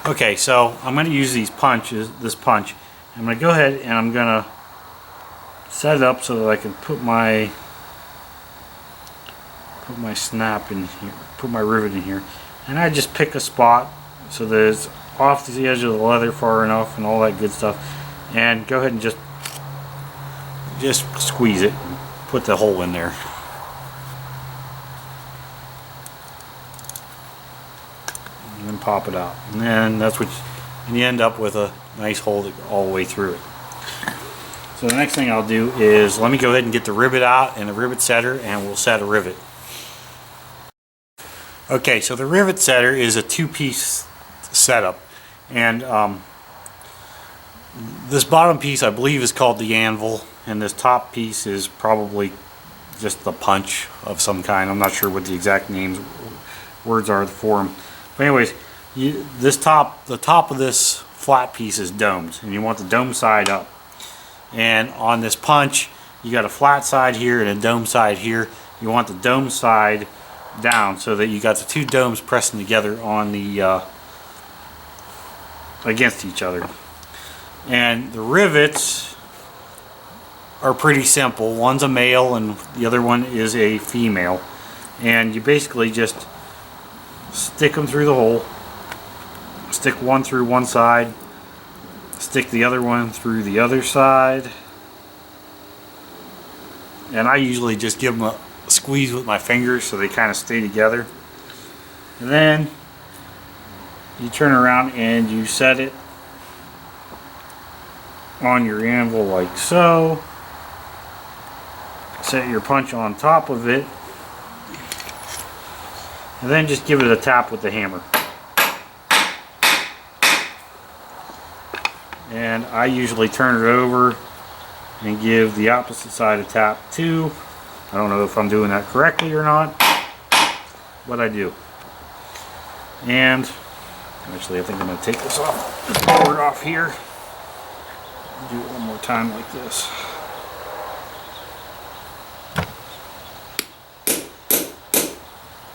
Okay, so I'm going to use this punch. I'm going to go ahead and I'm going to set it up so that I can put my snap in here, put my rivet in here, and I just pick a spot so that it's off the edge of the leather far enough and all that good stuff, and go ahead and just squeeze it and put the hole in there. And then pop it out, and then that's what you end up with, a nice hole all the way through it. So the next thing I'll do is, let me go ahead and get the rivet out and the rivet setter, and we'll set a rivet. Okay, so the rivet setter is a two-piece setup, and this bottom piece I believe is called the anvil, and this top piece is probably just the punch of some kind. I'm not sure what the exact words are for them. But anyways, the top of this flat piece is domed, and you want the dome side up. And on this punch, you got a flat side here and a dome side here. You want the dome side down so that you got the two domes pressing together on the against each other. And the rivets are pretty simple. One's a male and the other one is a female. And you basically just stick them through the hole. Stick one through one side. Stick the other one through the other side. And I usually just give them a squeeze with my fingers so they kind of stay together. And then you turn around and you set it on your anvil like so. Set your punch on top of it, and then just give it a tap with the hammer. And I usually turn it over and give the opposite side a tap too. I don't know if I'm doing that correctly or not, but I do. And actually I think I'm going to take this board off here. Do it one more time like this.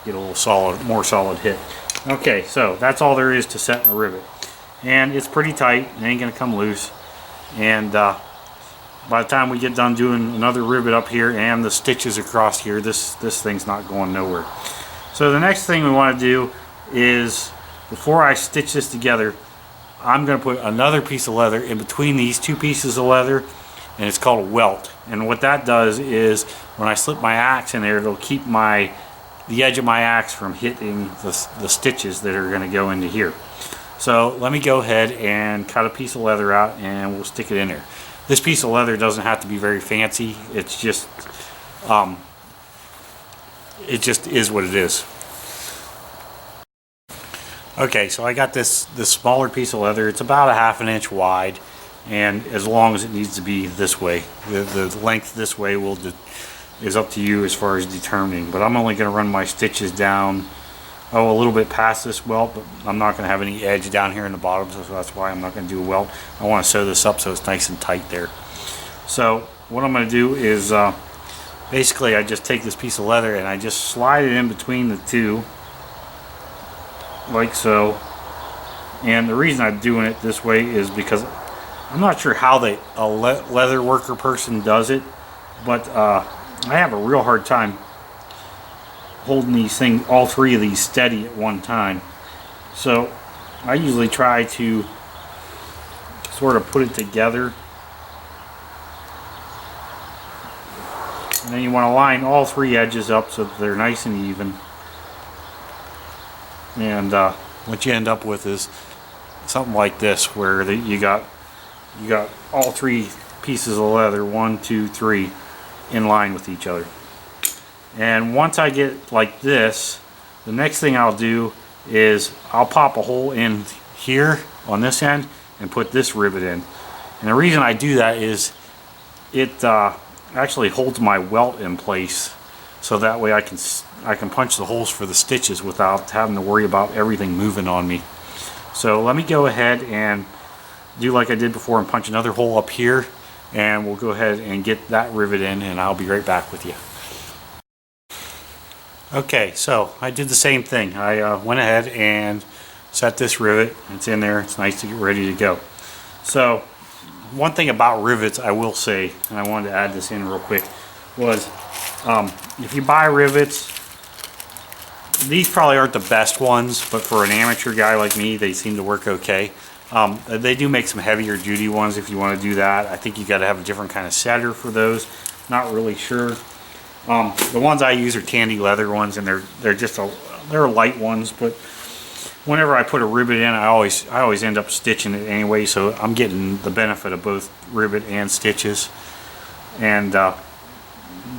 Get a little more solid hit. Okay, so that's all there is to setting a rivet. And it's pretty tight, it ain't going to come loose. And by the time we get done doing another rivet up here and the stitches across here, this thing's not going nowhere. So the next thing we want to do is, before I stitch this together, I'm going to put another piece of leather in between these two pieces of leather, and it's called a welt. And what that does is, when I slip my axe in there, it'll keep the edge of my axe from hitting the stitches that are going to go into here. So let me go ahead and cut a piece of leather out and we'll stick it in there. This piece of leather doesn't have to be very fancy. It's just it just is what it is. Okay, so I got this smaller piece of leather. It's about a ½ inch wide, and as long as it needs to be this way. The length this way is up to you as far as determining, but I'm only going to run my stitches down a little bit past this welt, but I'm not going to have any edge down here in the bottom, so that's why I'm not going to do a welt. I want to sew this up so it's nice and tight there. So what I'm going to do is basically I just take this piece of leather and I just slide it in between the two like so. And the reason I'm doing it this way is because I'm not sure how a leather worker person does it, but I have a real hard time holding these things, all three of these, steady at one time. So I usually try to sort of put it together, and then you want to line all three edges up so that they're nice and even. And what you end up with is something like this, where you got all three pieces of leather, 1, 2, 3, in line with each other. And once I get like this, the next thing I'll do is I'll pop a hole in here on this end and put this rivet in. And the reason I do that is it actually holds my welt in place, so that way I can punch the holes for the stitches without having to worry about everything moving on me. So let me go ahead and do like I did before and punch another hole up here, and we'll go ahead and get that rivet in, and I'll be right back with you. Okay, so I did the same thing. I went ahead and set this rivet. It's in there. It's nice to get ready to go. So one thing about rivets I will say, and I wanted to add this in real quick, was if you buy rivets, these probably aren't the best ones, but for an amateur guy like me, they seem to work okay. They do make some heavier duty ones if you want to do that. I think you got to have a different kind of setter for those. Not really sure. The ones I use are candy leather ones, and they're light ones, but whenever I put a rivet in, I always end up stitching it anyway, so I'm getting the benefit of both rivet and stitches. And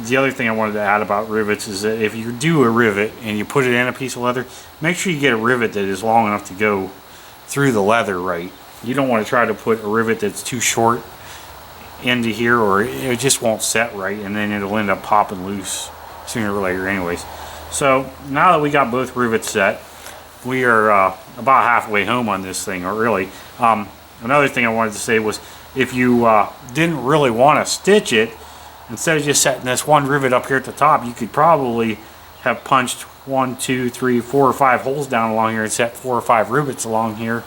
the other thing I wanted to add about rivets is that if you do a rivet and you put it in a piece of leather, make sure you get a rivet that is long enough to go through the leather right. You don't want to try to put a rivet that's too short into here, or it just won't set right, and then it'll end up popping loose sooner or later anyways. So now that we got both rivets set, we are about halfway home on this thing, or really. Another thing I wanted to say was, if you didn't really want to stitch it, instead of just setting this one rivet up here at the top, you could probably have punched 1, 2, 3, 4, or 5 holes down along here and set 4 or 5 rivets along here,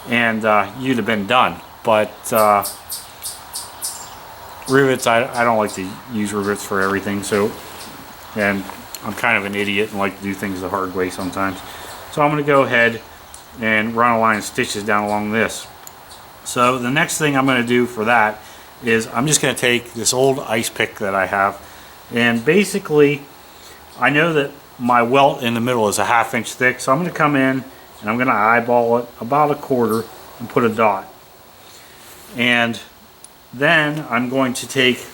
and you'd have been done. But rivets, I don't like to use rivets for everything, so, and I'm kind of an idiot and like to do things the hard way sometimes. So I'm going to go ahead and run a line of stitches down along this. So the next thing I'm going to do for that is I'm just going to take this old ice pick that I have, and basically I know that my welt in the middle is a 1/2 inch thick, so I'm going to come in and I'm going to eyeball it about 1/4 and put a dot. And then I'm going to take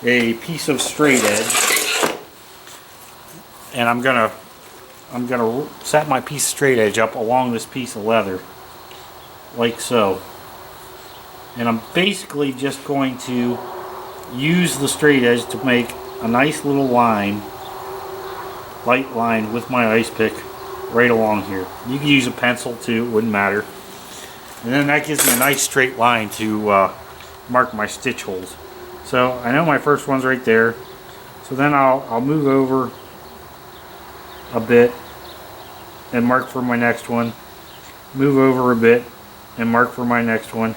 a piece of straight edge, and I'm gonna set my piece of straight edge up along this piece of leather, like so. And I'm basically just going to use the straight edge to make a nice little line, light line with my ice pick right along here. You can use a pencil too, it wouldn't matter. And then that gives me a nice straight line to mark my stitch holes. So I know my first one's right there. So then I'll move over a bit and mark for my next one. Move over a bit and mark for my next one.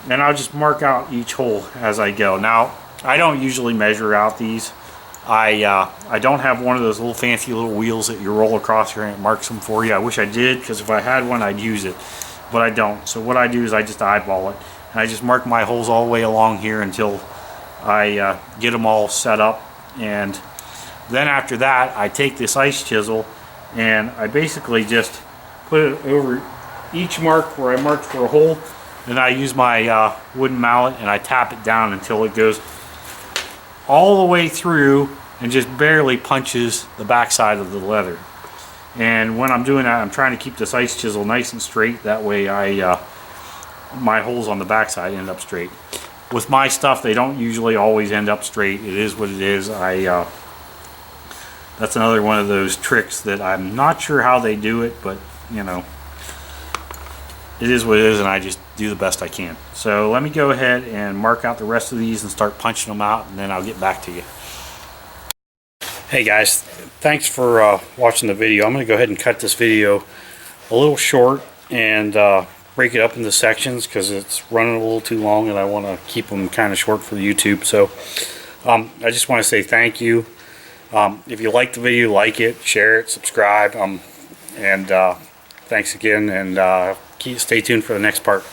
And I'll just mark out each hole as I go. Now, I don't usually measure out these. I don't have one of those little fancy little wheels that you roll across here and it marks them for you. I wish I did, because if I had one I'd use it, but I don't. So what I do is I just eyeball it, and I just mark my holes all the way along here until I get them all set up. And then after that, I take this ice chisel and I basically just put it over each mark where I marked for a hole. Then I use my wooden mallet and I tap it down until it goes all the way through and just barely punches the backside of the leather. And when I'm doing that, I'm trying to keep this ice chisel nice and straight. That way my holes on the backside end up straight. With my stuff, they don't usually always end up straight. It is what it is. That's another one of those tricks that I'm not sure how they do it, but you know, it is what it is, and I just do the best I can. So let me go ahead and mark out the rest of these and start punching them out, and then I'll get back to you. Hey guys, thanks for watching the video. I'm going to go ahead and cut this video a little short and break it up into sections because it's running a little too long and I want to keep them kind of short for YouTube. So I just want to say thank you. If you like the video, like it, share it, subscribe, and thanks again, and stay tuned for the next part.